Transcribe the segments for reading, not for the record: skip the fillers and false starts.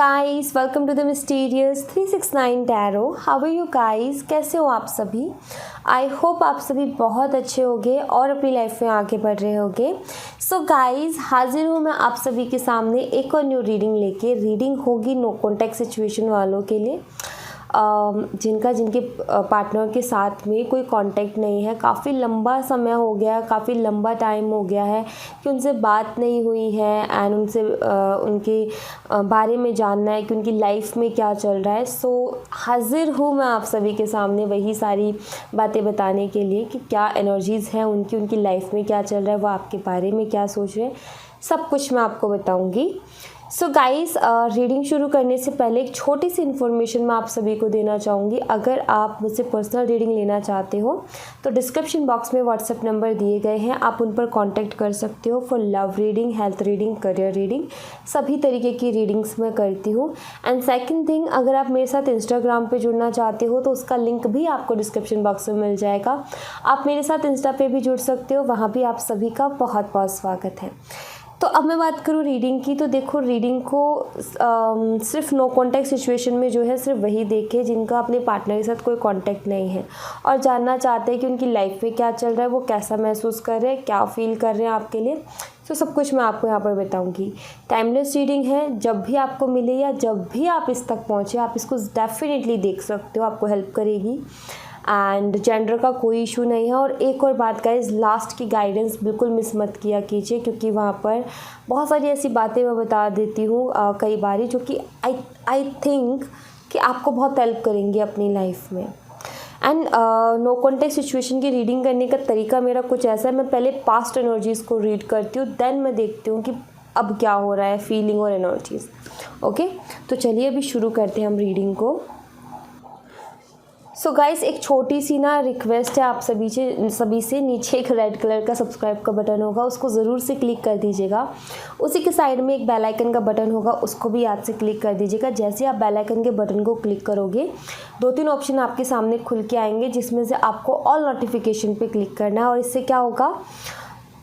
guys, welcome to the Mysterious 369 Tarot. How are you guys? कैसे हो आप सभी? आई होप आप सभी बहुत अच्छे होंगे और अपनी लाइफ में आगे बढ़ रहे होंगे. सो गाइज, हाजिर हूँ मैं आप सभी के सामने एक और न्यू रीडिंग लेके. रीडिंग होगी नो कॉन्टैक्ट सिचुएशन वालों के लिए, जिनके पार्टनर के साथ में कोई कांटेक्ट नहीं है. काफ़ी लंबा समय हो गया, काफ़ी लंबा टाइम हो गया है कि उनसे बात नहीं हुई है एंड उनसे उनके बारे में जानना है कि उनकी लाइफ में क्या चल रहा है. सो हाजिर हूँ मैं आप सभी के सामने वही सारी बातें बताने के लिए कि क्या एनर्जीज़ हैं उनकी लाइफ में क्या चल रहा है, वो आपके बारे में क्या सोच रहे हैं, सब कुछ मैं आपको बताऊँगी. सो गाइस, रीडिंग शुरू करने से पहले एक छोटी सी इन्फॉर्मेशन मैं आप सभी को देना चाहूँगी. अगर आप मुझसे पर्सनल रीडिंग लेना चाहते हो तो डिस्क्रिप्शन बॉक्स में व्हाट्सएप नंबर दिए गए हैं, आप उन पर कांटेक्ट कर सकते हो for love reading, health reading, career reading, सभी तरीके की रीडिंग्स मैं करती हूँ. एंड सेकंड थिंग, अगर आप मेरे साथ इंस्टाग्राम पे जुड़ना चाहते हो तो उसका लिंक भी आपको डिस्क्रिप्शन बॉक्स में मिल जाएगा. आप मेरे साथ इंस्टा पे भी जुड़ सकते हो, वहाँ भी आप सभी का बहुत बहुत स्वागत है. तो अब मैं बात करूँ रीडिंग की, तो देखो रीडिंग को सिर्फ नो कांटेक्ट सिचुएशन में जो है सिर्फ वही देखे जिनका अपने पार्टनर के साथ कोई कांटेक्ट नहीं है और जानना चाहते हैं कि उनकी लाइफ में क्या चल रहा है, वो कैसा महसूस कर रहे हैं, क्या फील कर रहे हैं आपके लिए. तो सब कुछ मैं आपको यहाँ पर बताऊँगी. टाइमलेस रीडिंग है, जब भी आपको मिले या जब भी आप इस तक पहुँचे आप इसको डेफिनेटली देख सकते हो, आपको हेल्प करेगी. एंड जेंडर का कोई इशू नहीं है. और एक और बात गाइस, लास्ट की गाइडेंस बिल्कुल मिस मत किया कीजिए, क्योंकि वहाँ पर बहुत सारी ऐसी बातें मैं बता देती हूँ कई बारी जो कि आई थिंक कि आपको बहुत हेल्प करेंगी अपनी लाइफ में. एंड नो कॉन्टेक्ट सिचुएशन की रीडिंग करने का तरीका मेरा कुछ ऐसा है, मैं पहले पास्ट एनर्जीज़ को रीड करती हूँ, देन मैं देखती हूँ कि अब क्या हो रहा है, फीलिंग और एनर्जीज़. ओके, तो चलिए अभी शुरू करते हैं हम रीडिंग को. सो गाइस, एक छोटी सी ना रिक्वेस्ट है आप सभी से नीचे एक रेड कलर का सब्सक्राइब का बटन होगा, उसको ज़रूर से क्लिक कर दीजिएगा. उसी के साइड में एक बेल आइकन का बटन होगा, उसको भी याद से क्लिक कर दीजिएगा. जैसे आप बेल आइकन के बटन को क्लिक करोगे 2-3 ऑप्शन आपके सामने खुल के आएंगे, जिसमें से आपको ऑल नोटिफिकेशन पे क्लिक करना है. और इससे क्या होगा,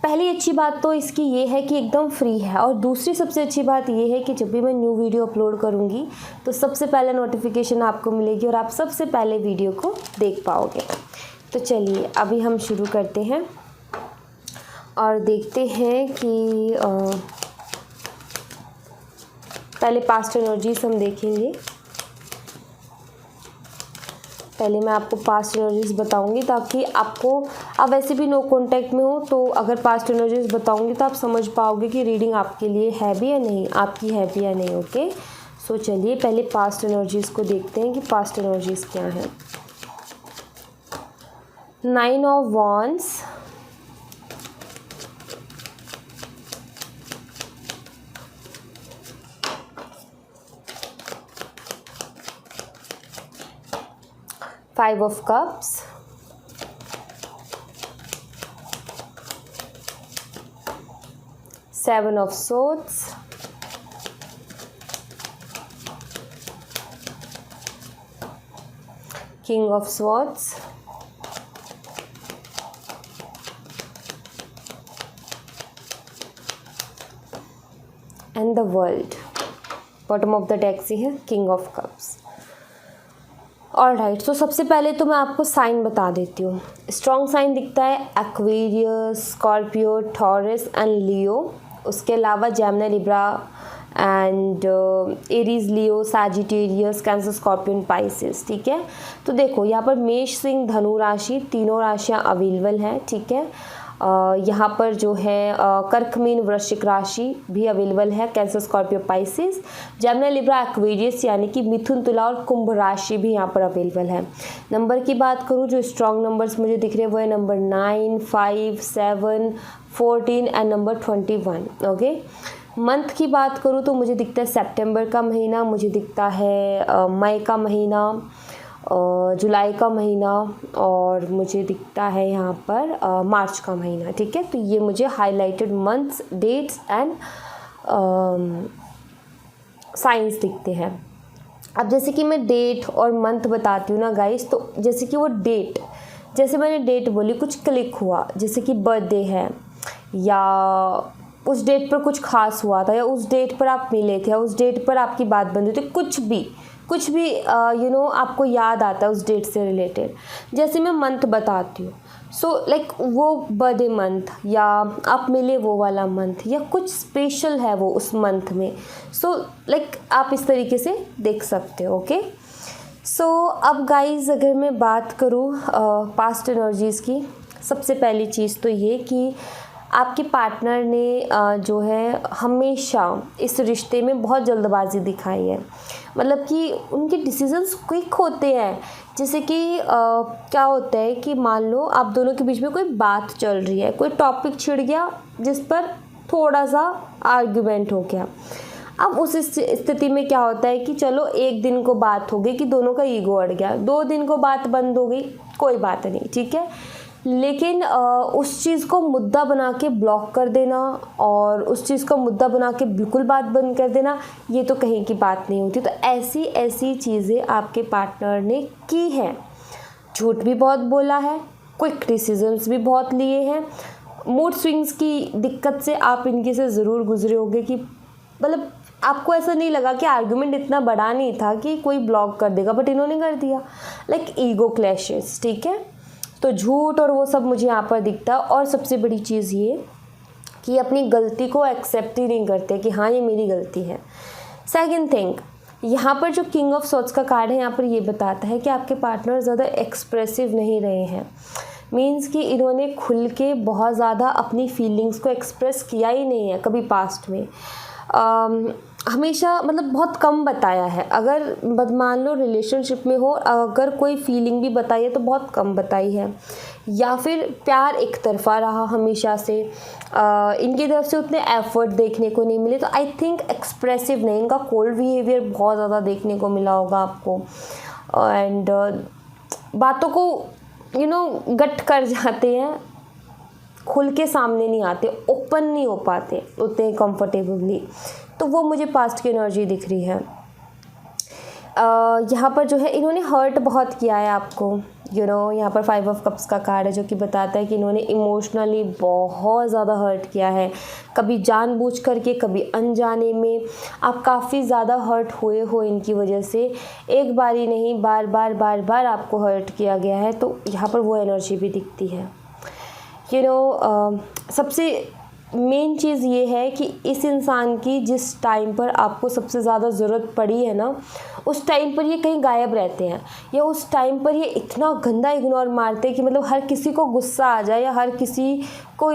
पहली अच्छी बात तो इसकी ये है कि एकदम फ्री है, और दूसरी सबसे अच्छी बात ये है कि जब भी मैं न्यू वीडियो अपलोड करूँगी तो सबसे पहले नोटिफिकेशन आपको मिलेगी और आप सबसे पहले वीडियो को देख पाओगे. तो चलिए अभी हम शुरू करते हैं और देखते हैं कि पहले पास्ट एनर्जीज हम देखेंगे. पहले मैं आपको पास्ट एनर्जीज़ बताऊंगी ताकि आपको, आप वैसे भी नो कांटेक्ट में हो तो अगर पास्ट एनर्जीज़ बताऊंगी तो आप समझ पाओगे कि रीडिंग आपके लिए है भी या नहीं, आपकी है भी या नहीं. ओके, सो चलिए पहले पास्ट एनर्जीज़ को देखते हैं कि पास्ट एनर्जीज़ क्या हैं. 9 of wands, Five of Cups, Seven of Swords, King of Swords, and the World. Bottom of the deck से है King of Cups. ऑलराइट, तो सबसे पहले तो मैं आपको साइन बता देती हूँ. स्ट्रॉन्ग साइन दिखता है एक्वेरियस, स्कॉर्पियो, टॉरस एंड लियो. उसके अलावा Gemini, Libra and Aries, Leo, Sagittarius, cancer, scorpion, Pisces. ठीक है, तो देखो यहाँ पर मेष, सिंह, धनु राशि, तीनों राशियाँ अवेलेबल हैं. ठीक है, यहाँ पर जो है कर्क, मीन, वृश्चिक राशि भी अवेलेबल है, cancer, Scorpio, Pisces, Gemini, Libra, Aquarius यानी कि मिथुन, तुला और कुंभ राशि भी यहाँ पर अवेलेबल है. नंबर की बात करूँ, जो स्ट्रॉन्ग नंबर्स मुझे दिख रहे हैं वो है number 9, 5, 7, 14 and number 21. Okay, month की बात करूँ तो मुझे दिखता है सितंबर का महीना, मुझे दिखता है मई का महीना, जुलाई का महीना, और मुझे दिखता है यहाँ पर मार्च का महीना. ठीक है, तो ये मुझे highlighted months, dates and science दिखते हैं. अब जैसे कि मैं डेट और मंथ बताती हूँ ना गाइस, तो जैसे कि वो डेट, जैसे मैंने डेट बोली कुछ क्लिक हुआ, जैसे कि बर्थडे है या उस डेट पर कुछ खास हुआ था, या उस डेट पर आप मिले थे, या उस डेट पर आपकी बात बन रही थी, कुछ भी आपको याद आता है उस डेट से रिलेटेड। जैसे मैं मंथ बताती हूँ, सो लाइक वो बर्थडे मंथ, या आप मिले वो वाला मंथ, या कुछ स्पेशल है वो उस मंथ में। सो लाइक आप इस तरीके से देख सकते हो। ओके, सो अब गाइज अगर मैं बात करूँ पास्ट एनर्जीज़ की, सबसे पहली चीज़ तो ये कि आपके पार्टनर ने जो है हमेशा इस रिश्ते में बहुत जल्दबाजी दिखाई है। मतलब कि उनके डिसीजंस क्विक होते हैं। जैसे कि क्या होता है कि मान लो आप दोनों के बीच में कोई बात चल रही है, कोई टॉपिक छिड़ गया जिस पर थोड़ा सा आर्ग्यूमेंट हो गया। अब उस स्थिति में क्या होता है कि चलो एक दिन को बात हो गई कि दोनों का ईगो अड़ गया, 2 दिन को बात बंद हो गई, कोई बात नहीं, ठीक है। लेकिन उस चीज़ को मुद्दा बना के ब्लॉक कर देना और उस चीज़ को मुद्दा बना के बिल्कुल बात बंद कर देना, ये तो कहीं की बात नहीं होती। तो ऐसी चीज़ें आपके पार्टनर ने की हैं। झूठ भी बहुत बोला है, क्विक डिसीजंस भी बहुत लिए हैं, मूड स्विंग्स की दिक्कत से आप इनके से ज़रूर गुजरे होंगे कि मतलब आपको ऐसा नहीं लगा कि आर्गुमेंट इतना बड़ा नहीं था कि कोई ब्लॉक कर देगा, बट इन्होंने कर दिया। लाइक ईगो क्लैशेस, ठीक है। तो झूठ और वो सब मुझे यहाँ पर दिखता है। और सबसे बड़ी चीज़ ये कि अपनी गलती को एक्सेप्ट ही नहीं करते कि हाँ ये मेरी गलती है। सेकंड थिंग, यहाँ पर जो किंग ऑफ सॉर्ड्स का कार्ड है यहाँ पर ये बताता है कि आपके पार्टनर ज़्यादा एक्सप्रेसिव नहीं रहे हैं। मीन्स कि इन्होंने खुल के बहुत ज़्यादा अपनी फीलिंग्स को एक्सप्रेस किया ही नहीं है कभी पास्ट में। हमेशा मतलब बहुत कम बताया है। अगर मान लो रिलेशनशिप में हो, अगर कोई फीलिंग भी बताई है तो बहुत कम बताई है, या फिर प्यार एक तरफा रहा हमेशा से। इनकी तरफ से उतने एफर्ट देखने को नहीं मिले। तो आई थिंक एक्सप्रेसिव नहीं, इनका कोल्ड बिहेवियर बहुत ज़्यादा देखने को मिला होगा आपको। एंड बातों को गट कर जाते हैं, खुल के सामने नहीं आते, ओपन नहीं हो पाते उतने कंफर्टेबली। तो वो मुझे पास्ट की एनर्जी दिख रही है। यहाँ पर जो है इन्होंने हर्ट बहुत किया है आपको। यहाँ पर 5 ऑफ कप्स का कार्ड है जो कि बताता है कि इन्होंने इमोशनली बहुत ज़्यादा हर्ट किया है, कभी जानबूझ करके, कभी अनजाने में। आप काफ़ी ज़्यादा हर्ट हुए हो इनकी वजह से, एक बार ही नहीं, बार बार आपको हर्ट किया गया है। तो यहाँ पर वो एनर्जी भी दिखती है। सबसे मेन चीज़ ये है कि इस इंसान की जिस टाइम पर आपको सबसे ज़्यादा ज़रूरत पड़ी है ना, उस टाइम पर ये कहीं गायब रहते हैं, या उस टाइम पर ये इतना गंदा इग्नोर मारते हैं कि मतलब हर किसी को गुस्सा आ जाए, या हर किसी को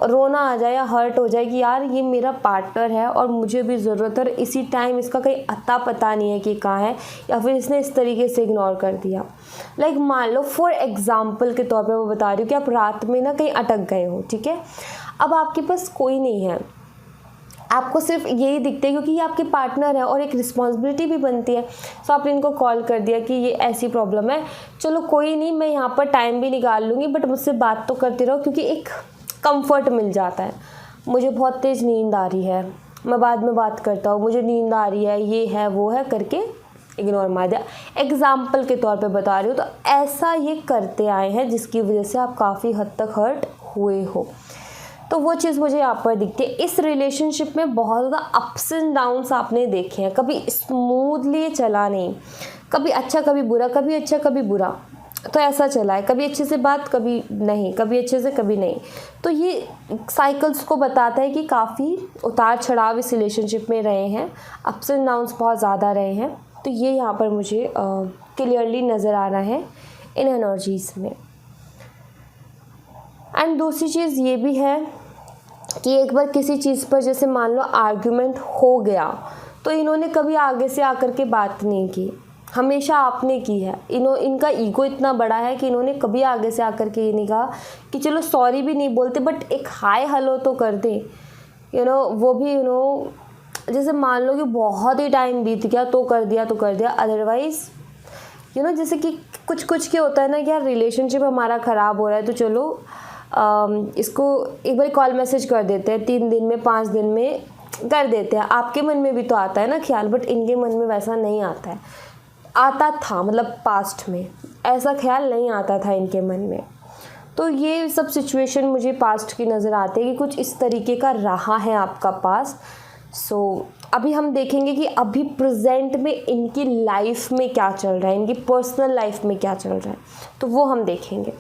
रोना आ जाए या हर्ट हो जाए कि यार ये मेरा पार्टनर है और मुझे भी ज़रूरत है, और इसी टाइम इसका कहीं अता पता नहीं है कि कहाँ है, या फिर इसने इस तरीके से इग्नोर कर दिया। लाइक मान लो फॉर एग्ज़ाम्पल के तौर पे वो बता रही हूँ कि आप रात में ना कहीं अटक गए हो, ठीक है। अब आपके पास कोई नहीं है, आपको सिर्फ यही दिखते हैं क्योंकि ये आपके पार्टनर है और एक रिस्पॉन्सिबिलिटी भी बनती है। तो आपने इनको कॉल कर दिया कि ये ऐसी प्रॉब्लम है, चलो कोई नहीं, मैं यहाँ पर टाइम भी निकाल लूँगी, बट मुझसे बात तो करते रहो, क्योंकि एक कंफर्ट मिल जाता है। मुझे बहुत तेज़ नींद आ रही है, मैं बाद में बात करता हूँ, मुझे नींद आ रही है, ये है वो है करके इग्नोर मार दिया। एग्जाम्पल के तौर पे बता रही हूँ। तो ऐसा ये करते आए हैं जिसकी वजह से आप काफ़ी हद तक हर्ट हुए हो। तो वो चीज़ मुझे यहाँ पर दिखती है। इस रिलेशनशिप में बहुत ज़्यादा अप्स एंड डाउन्स आपने देखे हैं, कभी स्मूथली चला नहीं, कभी अच्छा कभी बुरा, कभी अच्छा कभी बुरा, तो ऐसा चला है। कभी अच्छे से बात, कभी नहीं, कभी अच्छे से कभी नहीं। तो ये साइकिल्स को बताता है कि काफ़ी उतार चढ़ाव इस रिलेशनशिप में रहे हैं, अप्स एंड डाउन्स बहुत ज़्यादा रहे हैं। तो ये यहाँ पर मुझे क्लियरली नज़र आ रहा है इन एनर्जीज़ में। एंड दूसरी चीज़ ये भी है कि एक बार किसी चीज़ पर जैसे मान लो आर्ग्यूमेंट हो गया, तो इन्होंने कभी आगे से आकर के बात नहीं की, हमेशा आपने की है। इनका ईगो इतना बड़ा है कि इन्होंने कभी आगे से आकर के ये नहीं कहा कि चलो सॉरी भी नहीं बोलते, बट एक हाय हेलो तो कर दें, वो भी जैसे मान लो कि बहुत ही टाइम बीत गया तो कर दिया। अदरवाइज़ जैसे कि कुछ क्या होता है ना कि यार रिलेशनशिप हमारा ख़राब हो रहा है, तो चलो इसको एक बार कॉल मैसेज कर देते हैं, 3 दिन में 5 दिन में कर देते हैं। आपके मन में भी तो आता है ना ख्याल, बट इनके मन में वैसा नहीं आता है। आता था, मतलब पास्ट में ऐसा ख्याल नहीं आता था इनके मन में। तो ये सब सिचुएशन मुझे पास्ट की नज़र आते हैं कि कुछ इस तरीके का रहा है आपका पास्ट। सो अभी हम देखेंगे कि अभी प्रेजेंट में इनकी लाइफ में क्या चल रहा है, इनकी पर्सनल लाइफ में क्या चल रहा है, तो वो हम देखेंगे।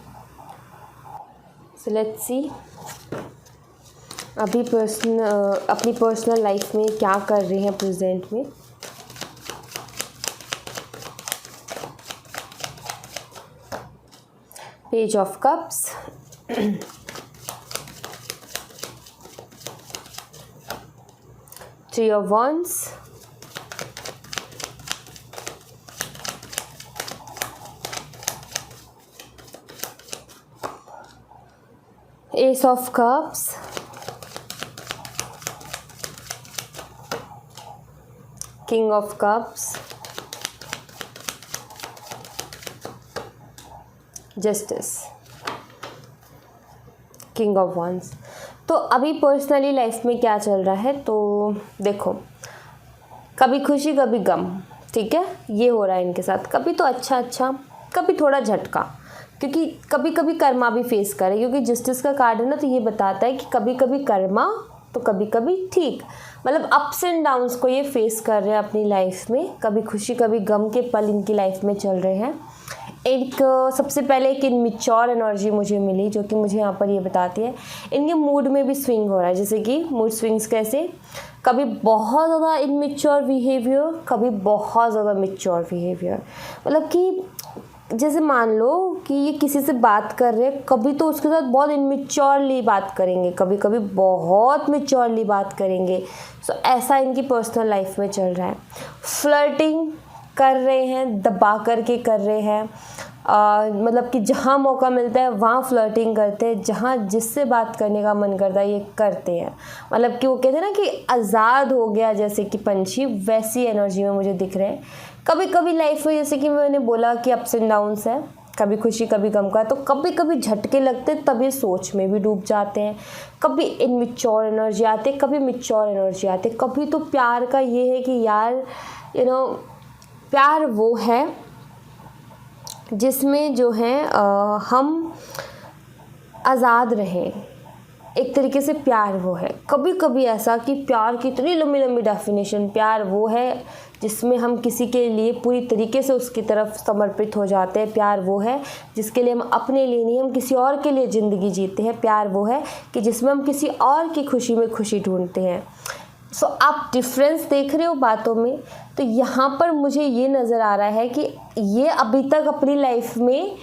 सो लेट्स सी अभी अपनी पर्सनल लाइफ में क्या कर रहे हैं प्रेजेंट में। Page of cups, Three of Wands, Ace of Cups, King of Cups, Justice, King of Wands। तो अभी पर्सनली लाइफ में क्या चल रहा है, तो देखो कभी खुशी कभी गम, ठीक है, ये हो रहा है इनके साथ। कभी तो अच्छा कभी थोड़ा झटका, क्योंकि कभी कभी कर्मा भी फेस करे, क्योंकि जस्टिस का कार्ड है ना, तो ये बताता है कि कभी कभी कर्मा तो कभी कभी ठीक, मतलब अप्स एंड डाउन्स को ये फेस कर रहे हैं अपनी लाइफ में। कभी खुशी कभी गम के पल इनकी लाइफ में चल रहे हैं। एक सबसे पहले एक इनमिच्योर एनर्जी मुझे मिली, जो कि मुझे यहाँ पर ये बताती है इनके मूड में भी स्विंग हो रहा है। जैसे कि मूड स्विंग्स कैसे, कभी बहुत ज़्यादा इनमिच्योर बिहेवियर, कभी बहुत ज़्यादा मिच्योर बिहेवियर। मतलब कि जैसे मान लो कि ये किसी से बात कर रहे हैं, कभी तो उसके साथ बहुत इनमिच्योरली बात करेंगे, कभी कभी बहुत मिच्योरली बात करेंगे। सो ऐसा इनकी पर्सनल लाइफ में चल रहा है। फ्लर्टिंग कर रहे हैं, दबा करके कर रहे हैं, मतलब कि जहाँ मौका मिलता है वहाँ फ्लर्टिंग करते हैं, जहाँ जिससे बात करने का मन करता है ये करते हैं। मतलब कि वो कहते हैं ना कि आज़ाद हो गया जैसे कि पंछी, वैसी एनर्जी में मुझे दिख रहे हैं। कभी कभी लाइफ में जैसे कि मैंने बोला कि अप्स एंड डाउन्स है, कभी खुशी कभी गम का, तो कभी कभी झटके लगते हैं, तभी सोच में भी डूब जाते हैं। कभी इनमिच्योर एनर्जी आते, कभी मिच्योर एनर्जी आते। कभी तो प्यार का ये है कि यार प्यार वो है जिसमें जो है हम आज़ाद रहें, एक तरीके से प्यार वो है। कभी कभी ऐसा कि प्यार की इतनी लंबी लंबी डेफिनेशन, प्यार वो है जिसमें हम किसी के लिए पूरी तरीके से उसकी तरफ समर्पित हो जाते हैं। प्यार वो है जिसके लिए हम अपने लिए नहीं, हम किसी और के लिए ज़िंदगी जीते हैं। प्यार वो है कि जिसमें हम किसी और की खुशी में खुशी ढूंढते हैं। सो आप डिफरेंस देख रहे हो बातों में। तो यहाँ पर मुझे ये नज़र आ रहा है कि ये अभी तक अपनी लाइफ में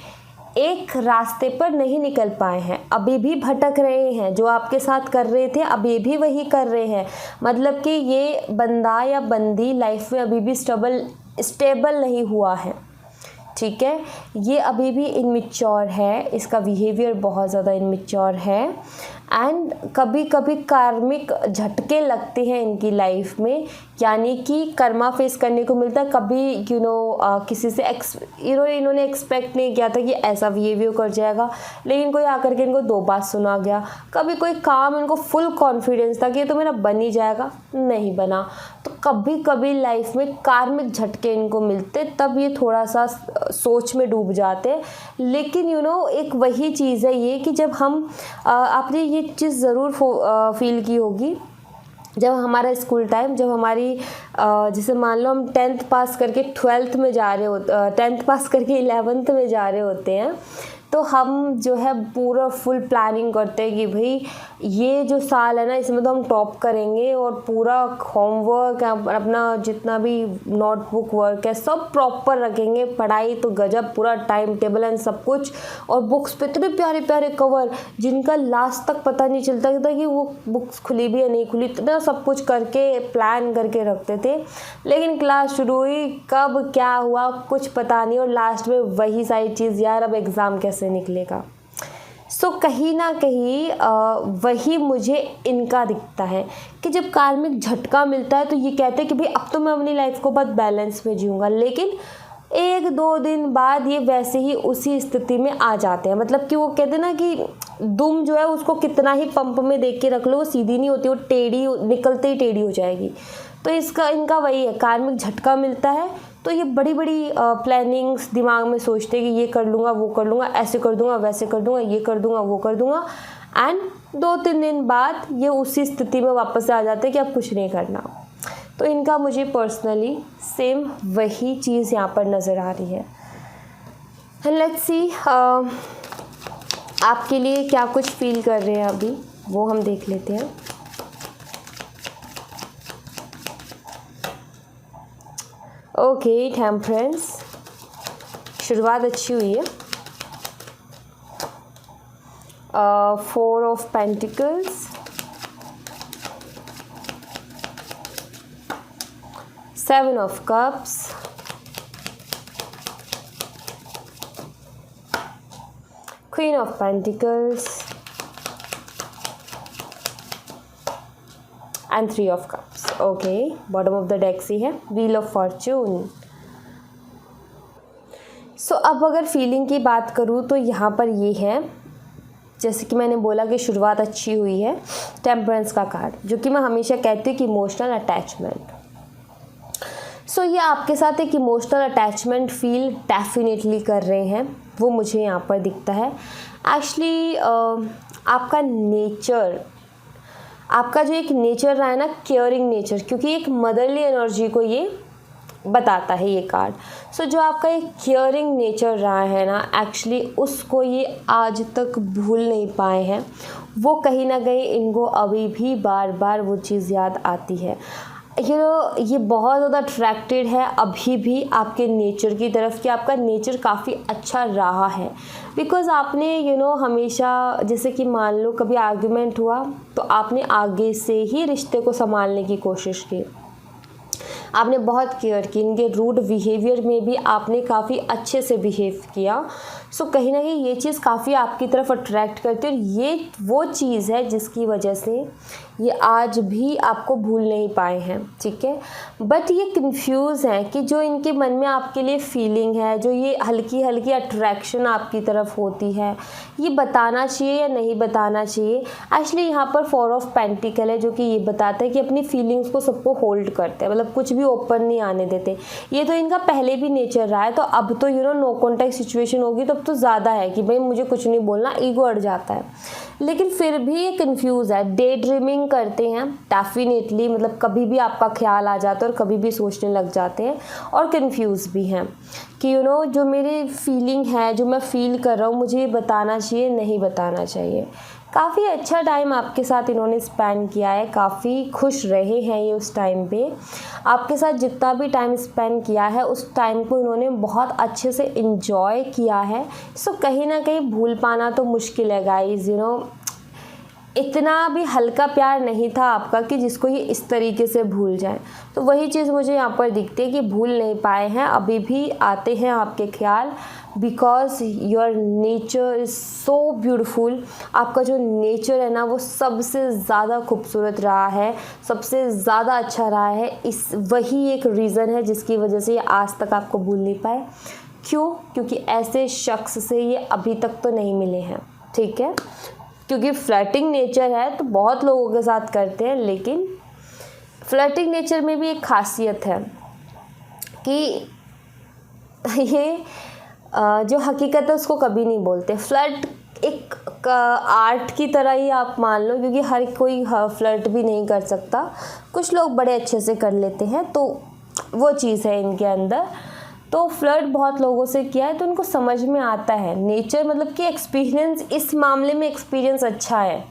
एक रास्ते पर नहीं निकल पाए हैं, अभी भी भटक रहे हैं। जो आपके साथ कर रहे थे अभी भी वही कर रहे हैं। मतलब कि ये बंदा या बंदी लाइफ में अभी भी स्टेबल नहीं हुआ है, ठीक है। ये अभी भी इनमिच्योर है, इसका बिहेवियर बहुत ज़्यादा इनमिच्योर है। एंड कभी कभी कार्मिक झटके लगते हैं इनकी लाइफ में, यानी कि कर्मा फेस करने को मिलता है। कभी किसी से इन्होंने एक्सपेक्ट नहीं किया था कि ऐसा बिहेवियर कर जाएगा, लेकिन कोई आकर के इनको 2 बात सुना गया। कभी कोई काम इनको फुल कॉन्फिडेंस था कि ये तो मेरा बन ही जाएगा, नहीं बना। तो कभी कभी लाइफ में कार्मिक झटके इनको मिलते, तब ये थोड़ा सा सोच में डूब जाते। लेकिन एक वही चीज़ है ये कि जब हम आपने ये चीज़ ज़रूर फील की होगी, जब हमारा स्कूल टाइम, जब हमारी जैसे मान लो हम 10th पास करके 12th में जा रहे होते, 10th पास करके 11th में जा रहे होते हैं, तो हम जो है पूरा फुल प्लानिंग करते हैं कि भाई ये जो साल है ना, इसमें तो हम टॉप करेंगे और पूरा होमवर्क अपना जितना भी नोटबुक वर्क है सब प्रॉपर रखेंगे। पढ़ाई तो गजब, पूरा टाइम टेबल एंड सब कुछ, और बुक्स पे इतने प्यारे प्यारे कवर जिनका लास्ट तक पता नहीं चलता था कि वो बुक्स खुली भी या नहीं खुली। इतना सब कुछ करके प्लान करके रखते थे। लेकिन क्लास शुरू हुई, कब क्या हुआ कुछ पता नहीं, और लास्ट में वही सारी चीज़, यार अब एग्ज़ाम कैसे निकलेगा। सो कहीं ना कहीं वही मुझे इनका दिखता है कि जब कार्मिक झटका मिलता है तो ये कहते हैं कि भाई अब तो मैं अपनी लाइफ को बहुत बैलेंस में जीऊँगा, लेकिन 1-2 दिन बाद ये वैसे ही उसी स्थिति में आ जाते हैं। मतलब कि वो कहते हैं ना कि दुम जो है उसको कितना ही पंप में देख के रख लो, वो सीधी नहीं होती, वो टेढ़ी निकलते ही टेढ़ी हो जाएगी। तो इनका वही है, कार्मिक झटका मिलता है तो ये बड़ी बड़ी प्लानिंग्स दिमाग में सोचते हैं कि ये कर लूँगा, वो कर लूँगा, ऐसे कर दूँगा, वैसे कर दूँगा, ये कर दूँगा, वो कर दूँगा, एंड 2-3 दिन बाद ये उसी स्थिति में वापस आ जाते हैं कि अब कुछ नहीं करना। तो इनका मुझे पर्सनली सेम वही चीज़ यहाँ पर नज़र आ रही है। एंड लेट्स सी आपके लिए क्या कुछ फील कर रहे हैं अभी, वो हम देख लेते हैं। ओके, टेम्परेंस, शुरुआत अच्छी हुई है। 4 of pentacles, 7 of cups, Queen of Pentacles and 3 of Cups. Okay, bottom of the deck सी है Wheel of Fortune. So अब अगर फीलिंग की बात करूँ तो यहाँ पर ये है, जैसे कि मैंने बोला कि शुरुआत अच्छी हुई है, टेम्परेंस का कार्ड, जो कि मैं हमेशा कहती हूँ कि इमोशनल अटैचमेंट। सो ये आपके साथ एक इमोशनल अटैचमेंट फील डेफिनेटली कर रहे हैं, वो मुझे यहाँ पर दिखता है। एक्चुअली आपका नेचर, आपका जो एक नेचर रहा है ना, केयरिंग नेचर, क्योंकि एक मदरली एनर्जी को ये बताता है ये कार्ड। सो जो आपका एक केयरिंग नेचर रहा है ना, एक्चुअली उसको ये आज तक भूल नहीं पाए हैं। वो कहीं ना कहीं इनको अभी भी बार बार वो चीज़ याद आती है। ये बहुत ज़्यादा अट्रैक्टेड है अभी भी आपके नेचर की तरफ, कि आपका नेचर काफ़ी अच्छा रहा है। बिकॉज़ आपने हमेशा, जैसे कि मान लो कभी आर्ग्यूमेंट हुआ तो आपने आगे से ही रिश्ते को संभालने की कोशिश की, आपने बहुत केयर की, इनके रूड बिहेवियर में भी आपने काफ़ी अच्छे से बिहेव किया। सो कहीं ना कहीं ये चीज़ काफ़ी आपकी तरफ अट्रैक्ट करती है, और ये वो चीज़ है जिसकी वजह से ये आज भी आपको भूल नहीं पाए हैं, ठीक है। बट ये कंफ्यूज हैं कि जो इनके मन में आपके लिए फीलिंग है, जो ये हल्की हल्की अट्रैक्शन आपकी तरफ होती है, ये बताना चाहिए या नहीं बताना चाहिए। एक्चुअली यहाँ पर 4 ऑफ पेंटिकल है, जो कि ये बताता है कि अपनी फीलिंग्स को सबको होल्ड करते हैं, मतलब कुछ भी ओपन नहीं आने देते। ये तो इनका पहले भी नेचर रहा है, तो अब तो नो कॉन्टैक्ट सिचुएशन होगी तो अब तो ज़्यादा है कि भाई मुझे कुछ नहीं बोलना, ईगो अड़ जाता है। लेकिन फिर भी ये कंफ्यूज है, डे ड्रीमिंग करते हैं डेफिनेटली, मतलब कभी भी आपका ख्याल आ जाता है और कभी भी सोचने लग जाते हैं, और कंफ्यूज भी हैं कि जो मेरी फीलिंग है, जो मैं फील कर रहा हूँ, मुझे ये बताना चाहिए, नहीं बताना चाहिए। काफ़ी अच्छा टाइम आपके साथ इन्होंने स्पेंड किया है, काफ़ी खुश रहे हैं ये उस टाइम पे। आपके साथ जितना भी टाइम स्पेंड किया है उस टाइम को इन्होंने बहुत अच्छे से इन्जॉय किया है। सो कहीं ना कहीं भूल पाना तो मुश्किल है गाइज, इतना भी हल्का प्यार नहीं था आपका कि जिसको ये इस तरीके से भूल जाए। तो वही चीज़ मुझे यहाँ पर दिखती है कि भूल नहीं पाए हैं, अभी भी आते हैं आपके ख्याल, because your nature is so beautiful. आपका जो नेचर है ना, वो सबसे ज़्यादा खूबसूरत रहा है, सबसे ज़्यादा अच्छा रहा है। वही एक रीज़न है जिसकी वजह से ये आज तक आपको भूल नहीं पाए। क्यों? क्योंकि ऐसे शख्स से ये अभी तक तो नहीं मिले हैं, ठीक है। क्योंकि फ्लर्टिंग नेचर है तो बहुत लोगों के साथ करते हैं, लेकिन फ्लर्टिंग नेचर में भी एक खासियत है कि ये जो हकीकत है उसको कभी नहीं बोलते। फ्लर्ट एक आर्ट की तरह ही आप मान लो, क्योंकि हर कोई फ्लर्ट भी नहीं कर सकता, कुछ लोग बड़े अच्छे से कर लेते हैं, तो वो चीज़ है इनके अंदर। तो फ्लर्ट बहुत लोगों से किया है तो उनको समझ में आता है नेचर, मतलब कि एक्सपीरियंस, इस मामले में एक्सपीरियंस अच्छा है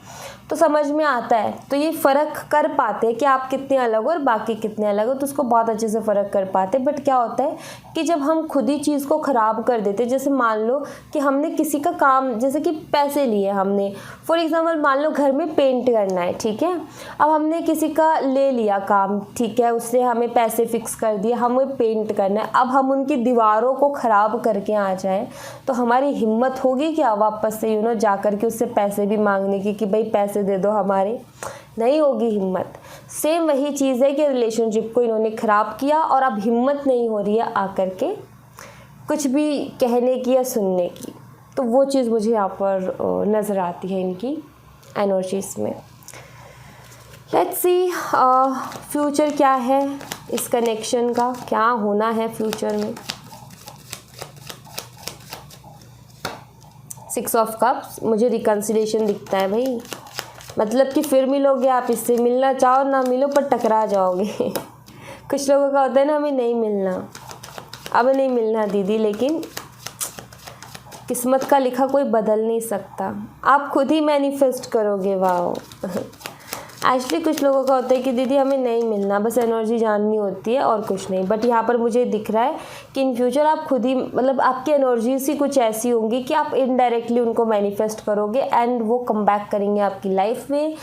तो समझ में आता है। तो ये फ़र्क कर पाते हैं कि आप कितने अलग हो और बाकी कितने अलग हो, तो उसको बहुत अच्छे से फ़र्क कर पाते हैं। बट क्या होता है कि जब हम खुद ही चीज़ को ख़राब कर देते, जैसे मान लो कि हमने किसी का काम, जैसे कि पैसे लिए हमने, फॉर एग्ज़ाम्पल मान लो घर में पेंट करना है, ठीक है। अब हमने किसी का ले लिया काम, ठीक है, उसने हमें पैसे फ़िक्स कर दिए, हमें पेंट करना है। अब हम उनकी दीवारों को ख़राब करके आ जाएँ तो हमारी हिम्मत होगी क्या वापस से जा कर के उससे पैसे भी मांगने की कि भाई पैसे दे दो हमारे? नहीं होगी हिम्मत। सेम वही चीज़ है कि रिलेशनशिप को इन्होंने ख़राब किया और अब हिम्मत नहीं हो रही है आकर के कुछ भी कहने की या सुनने की। तो वो चीज़ मुझे यहाँ पर नज़र आती है इनकी एनर्जीज में। लेट्स सी फ्यूचर क्या है इस कनेक्शन का क्या होना है फ्यूचर में। 6 ऑफ कप्स, मुझे रिकन्सिलेशन दिखता है भाई, मतलब कि फिर मिलोगे आप इससे, मिलना चाहो ना मिलो पर टकरा जाओगे। कुछ लोगों का होता है ना, हमें नहीं मिलना, अब नहीं मिलना दीदी, लेकिन किस्मत का लिखा कोई बदल नहीं सकता, आप खुद ही मैनिफेस्ट करोगे। वाओ। एक्चुअली कुछ लोगों का होता है कि दीदी हमें नहीं मिलना, बस एनर्जी जाननी होती है और कुछ नहीं। बट यहाँ पर मुझे दिख रहा है कि इन फ्यूचर आप खुद ही, मतलब आपकी एनर्जीज ही कुछ ऐसी होंगी कि आप इनडायरेक्टली उनको मैनिफेस्ट करोगे एंड वो कम बैक करेंगे आपकी लाइफ में।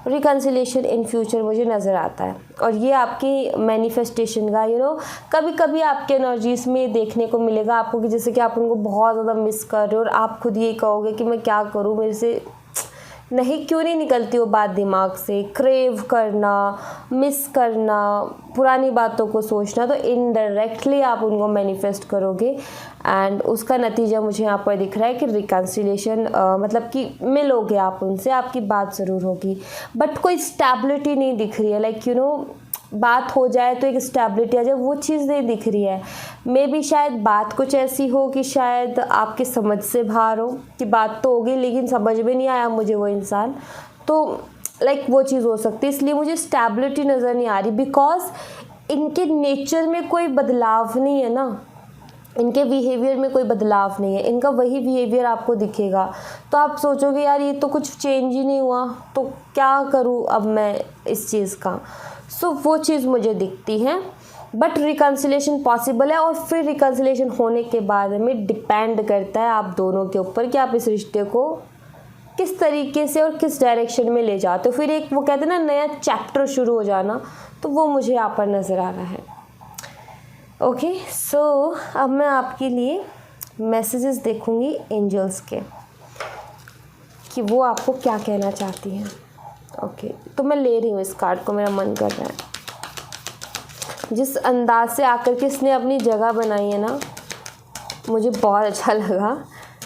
रिकन्सिलेशन इन फ्यूचर मुझे नज़र आता है, और ये आपकी मैनिफेस्टेशन का कभी कभी आपके एनर्जीज में देखने को मिलेगा आपको कि जैसे कि आप उनको बहुत ज़्यादा मिस कर रहे हो और आप खुद ये कहोगे कि मैं क्या करूँ, मेरे से नहीं, क्यों नहीं निकलती वो बात दिमाग से। क्रेव करना, मिस करना, पुरानी बातों को सोचना, तो इनडायरेक्टली आप उनको मैनिफेस्ट करोगे एंड उसका नतीजा मुझे यहाँ पर दिख रहा है कि रिकन्सिलेशन, मतलब कि मिलोगे आप उनसे, आपकी बात ज़रूर होगी, बट कोई स्टेबिलिटी नहीं दिख रही है। लाइक बात हो जाए तो एक स्टेबिलिटी आ जाए, वो चीज़ नहीं दिख रही है। मे बी शायद बात कुछ ऐसी हो कि शायद आपके समझ से बाहर हो, कि बात तो होगी लेकिन समझ में नहीं आया मुझे वो इंसान, तो लाइक वो चीज़ हो सकती है। इसलिए मुझे स्टेबिलिटी नज़र नहीं आ रही, बिकॉज इनके नेचर में कोई बदलाव नहीं है ना, इनके बिहेवियर में कोई बदलाव नहीं है, इनका वही बिहेवियर आपको दिखेगा। तो आप सोचोगे यार ये तो कुछ चेंज ही नहीं हुआ, तो क्या करूँ अब मैं इस चीज़ का। सो वो चीज़ मुझे दिखती है, बट रिकन्सिलेशन पॉसिबल है। और फिर रिकन्सिलेशन होने के बाद में डिपेंड करता है आप दोनों के ऊपर कि आप इस रिश्ते को किस तरीके से और किस डायरेक्शन में ले जाते हो। फिर एक वो कहते हैं ना, नया चैप्टर शुरू हो जाना, तो वो मुझे यहाँ पर नज़र आ रहा है। ओके, सो अब मैं आपके लिए मैसेजेस देखूंगी एंजल्स के, कि वो आपको क्या कहना चाहती हैं। ओके, तो मैं ले रही हूँ इस कार्ड को, मेरा मन कर रहा है। जिस अंदाज से आकर के इसने अपनी जगह बनाई है ना, मुझे बहुत अच्छा लगा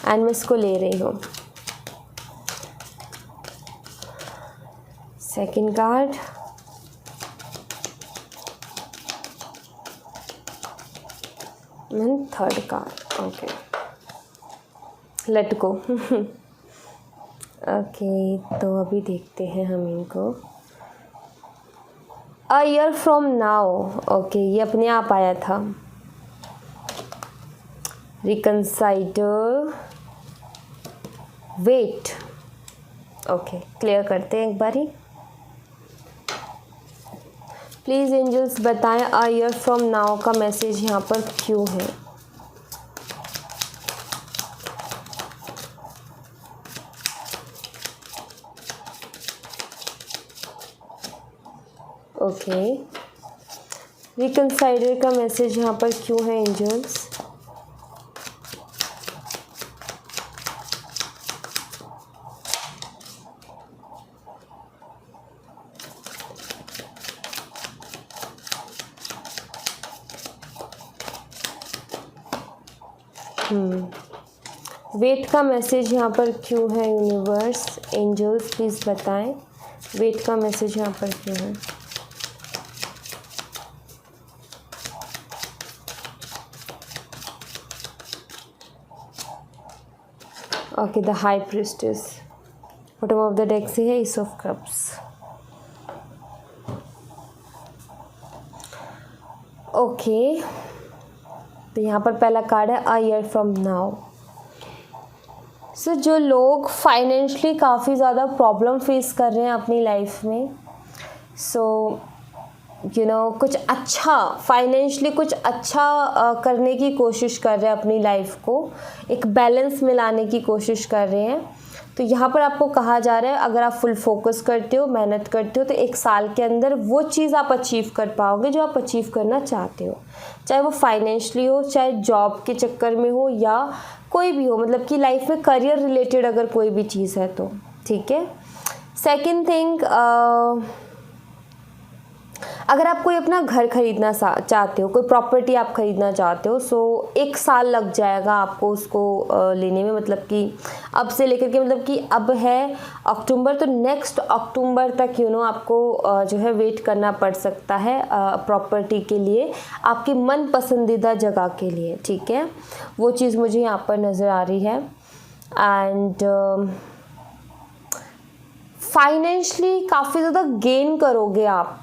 एंड मैं इसको ले रही हूँ। Second card, third card. Okay, let go. Okay, तो अभी देखते हैं हम इनको। A year from now. Okay, ये अपने आप आया था। रिकन्साइडर, वेट। ओके, क्लियर करते हैं एक बार ही। प्लीज़ एंजल्स बताएं अ ईयर फ्रॉम नाउ का मैसेज यहाँ पर क्यों है। ओके, रिकन्साइडर का मैसेज यहाँ पर क्यों है एंजल्स। वेट का मैसेज यहाँ पर क्यों है यूनिवर्स। एंजल्स प्लीज़ बताएं वेट का मैसेज यहाँ पर क्यों है। Okay, the high priestess. Bottom of the deck से है एस ऑफ कप्स। ओके, तो यहाँ पर पहला कार्ड है अ ईयर फ्रॉम नाउ। सो जो लोग फाइनेंशियली काफ़ी ज़्यादा प्रॉब्लम फेस कर रहे हैं अपनी लाइफ में, सो कुछ अच्छा फाइनेंशियली कुछ अच्छा करने की कोशिश कर रहे हैं, अपनी लाइफ को एक बैलेंस में लाने की कोशिश कर रहे हैं, तो यहाँ पर आपको कहा जा रहा है अगर आप फुल फोकस करते हो, मेहनत करते हो, तो 1 साल के अंदर वो चीज़ आप अचीव कर पाओगे जो आप अचीव करना चाहते हो, चाहे वो फाइनेंशियली हो, चाहे जॉब के चक्कर में हो, या कोई भी हो, मतलब कि लाइफ में करियर रिलेटेड अगर कोई भी चीज़ है तो ठीक है। सेकेंड थिंग, अगर आप कोई अपना घर खरीदना चाहते हो, कोई प्रॉपर्टी आप खरीदना चाहते हो, सो 1 साल लग जाएगा आपको उसको लेने में, मतलब कि अब से लेकर के, मतलब कि अब है अक्टूबर, तो नेक्स्ट अक्टूबर तक आपको जो है वेट करना पड़ सकता है प्रॉपर्टी के लिए, आपकी मन पसंदीदा जगह के लिए, ठीक है। वो चीज़ मुझे यहाँ पर नज़र आ रही है। एंड फाइनेंशली काफ़ी ज़्यादा गेन करोगे आप,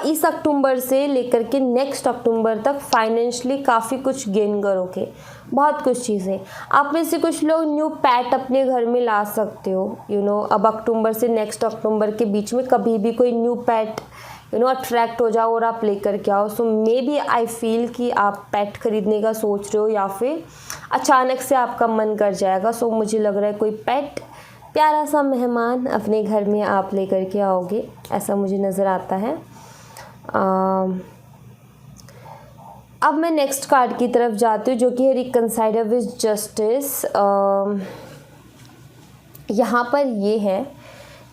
इस अक्टूबर से लेकर के नेक्स्ट अक्टूबर तक फाइनेंशली काफ़ी कुछ गेन करोगे, बहुत कुछ चीज़ें। आप में से कुछ लोग न्यू पेट अपने घर में ला सकते हो, अब अक्टूबर से नेक्स्ट अक्टूबर के बीच में कभी भी कोई न्यू पेट अट्रैक्ट हो जाओ और आप लेकर के आओ। सो मे बी आई फील कि आप पेट खरीदने का सोच रहे हो या फिर अचानक से आपका मन कर जाएगा। सो मुझे लग रहा है कोई पेट, प्यारा सा मेहमान अपने घर में आप लेकर के आओगे, ऐसा मुझे नज़र आता है। अब मैं नेक्स्ट कार्ड की तरफ जाती हूँ, जो कि है रिकंसाइलर विद जस्टिस। यहाँ पर ये है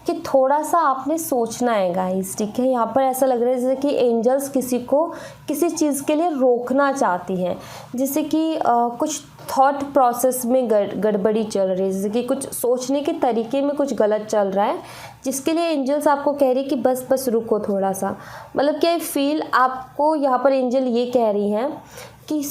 कि थोड़ा सा आपने सोचना है गाइस, ठीक है। यहाँ पर ऐसा लग रहा है जैसे कि एंजल्स किसी को किसी चीज़ के लिए रोकना चाहती हैं, जैसे कि कुछ थॉट प्रोसेस में गड़बड़ी चल रही है, जैसे कि कुछ सोचने के तरीके में कुछ गलत चल रहा है, जिसके लिए एंजल्स आपको कह रही है कि बस रुको थोड़ा सा। मतलब कि आई फील आपको यहाँ पर एंजल ये कह रही हैं कि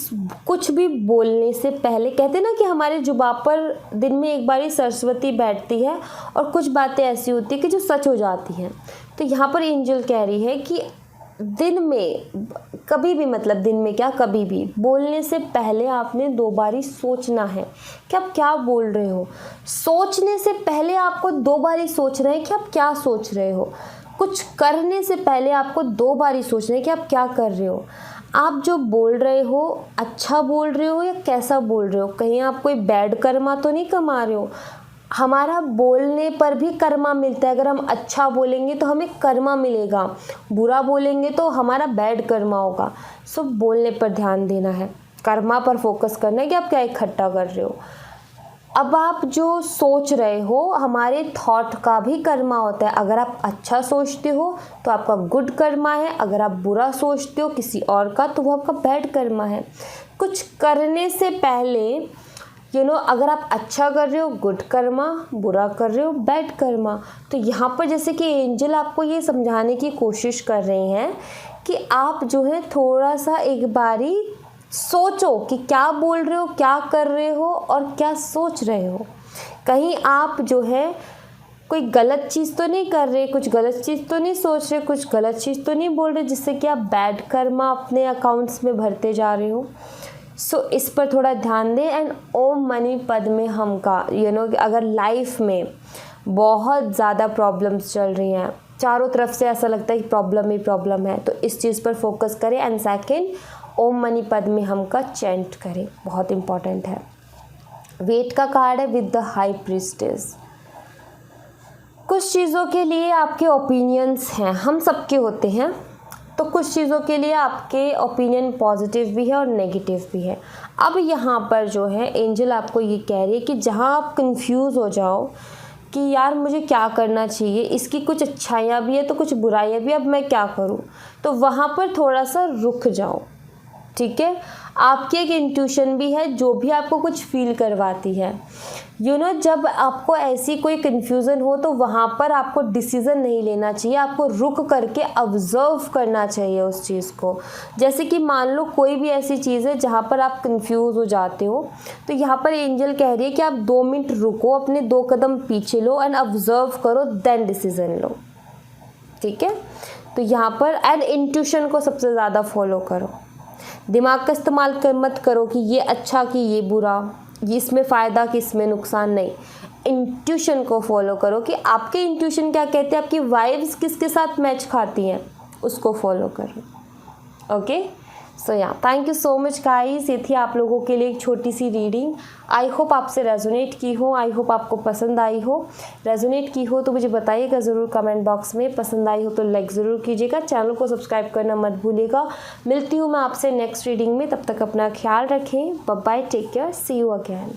कुछ भी बोलने से पहले, कहते हैं ना कि हमारे जुबान पर दिन में एक बार ही सरस्वती बैठती है और कुछ बातें ऐसी होती है कि जो सच हो जाती हैं। तो यहाँ पर एंजल कह रही है कि दिन में कभी भी, मतलब दिन में क्या, कभी भी बोलने से पहले आपने 2 बारी सोचना है कि आप क्या बोल रहे हो। सोचने से पहले आपको 2 बारी सोचना है कि आप क्या सोच रहे हो। कुछ करने से पहले आपको 2 बारी सोचना है कि आप क्या कर रहे हो। आप जो बोल रहे हो अच्छा बोल रहे हो या कैसा बोल रहे हो, कहीं आप कोई बैड कर्मा तो नहीं कमा रहे हो। हमारा बोलने पर भी कर्मा मिलता है। अगर हम अच्छा बोलेंगे तो हमें कर्मा मिलेगा, बुरा बोलेंगे तो हमारा बैड कर्मा होगा। सो बोलने पर ध्यान देना है, कर्मा पर फोकस करना है कि आप क्या इकट्ठा कर रहे हो। अब आप जो सोच रहे हो, हमारे थॉट का भी कर्मा होता है। अगर आप अच्छा सोचते हो तो आपका गुड कर्मा है, अगर आप बुरा सोचते हो किसी और का तो वो आपका बैड कर्मा है। कुछ करने से पहले अगर आप अच्छा कर रहे हो गुड कर्मा, बुरा कर रहे हो बैड कर्मा। तो यहाँ पर जैसे कि एंजल आपको ये समझाने की कोशिश कर रहे हैं कि आप जो है थोड़ा सा एक बारी सोचो कि क्या बोल रहे हो, क्या कर रहे हो और क्या सोच रहे हो। कहीं आप जो है कोई गलत चीज़ तो नहीं कर रहे, कुछ गलत चीज़ तो नहीं सोच रहे, कुछ गलत चीज़ तो नहीं बोल रहे, जिससे कि आप बैड कर्मा अपने अकाउंट्स में भरते जा रहे हो। सो इस पर थोड़ा ध्यान दें। एंड ओम मनी पद्मे हम का अगर लाइफ में बहुत ज़्यादा प्रॉब्लम्स चल रही हैं, चारों तरफ से ऐसा लगता है कि प्रॉब्लम ही प्रॉब्लम है, तो इस चीज़ पर फोकस करें। एंड सेकेंड, ओम मनी पद्मे हम का चैंट करें, बहुत इंपॉर्टेंट है। वेट का कार्ड है विद द हाई प्रीस्टेस। कुछ चीज़ों के लिए आपके ओपिनियंस हैं, हम सबके होते हैं, तो कुछ चीज़ों के लिए आपके ओपिनियन पॉजिटिव भी है और नेगेटिव भी है। अब यहाँ पर जो है एंजल आपको ये कह रही है कि जहाँ आप कंफ्यूज हो जाओ कि यार मुझे क्या करना चाहिए, इसकी कुछ अच्छाइयाँ भी है तो कुछ बुराइयाँ भी, अब मैं क्या करूँ, तो वहाँ पर थोड़ा सा रुक जाओ, ठीक है। आपकी एक इंट्यूशन भी है जो भी आपको कुछ फील करवाती है। जब आपको ऐसी कोई कन्फ्यूज़न हो तो वहाँ पर आपको डिसीज़न नहीं लेना चाहिए, आपको रुक करके ऑब्जर्व करना चाहिए उस चीज़ को। जैसे कि मान लो कोई भी ऐसी चीज़ है जहाँ पर आप कंफ्यूज हो जाते हो, तो यहाँ पर एंजल कह रही है कि आप 2 मिनट रुको, अपने 2 कदम पीछे लो एंड ऑब्जर्व करो, देन डिसीज़न लो, ठीक है। तो यहाँ पर एंड इंट्यूशन को सबसे ज़्यादा फॉलो करो, दिमाग का इस्तेमाल मत करो कि ये अच्छा कि ये बुरा, ये इसमें फ़ायदा कि इसमें नुकसान, नहीं। इंट्यूशन को फॉलो करो कि आपके इंट्यूशन क्या कहते हैं, आपकी वाइब्स किसके साथ मैच खाती हैं, उसको फॉलो करो। ओके, सो या thank you so much guys. ये थी आप लोगों के लिए एक छोटी सी रीडिंग। आई होप आपसे रेजोनेट की हो, आई होप आपको पसंद आई हो। रेजोनेट की हो तो मुझे बताइएगा ज़रूर कमेंट बॉक्स में, पसंद आई हो तो लाइक ज़रूर कीजिएगा, चैनल को सब्सक्राइब करना मत भूलिएगा। मिलती हूँ मैं आपसे नेक्स्ट रीडिंग में, तब तक अपना ख्याल रखें, bye bye, take care, see you again.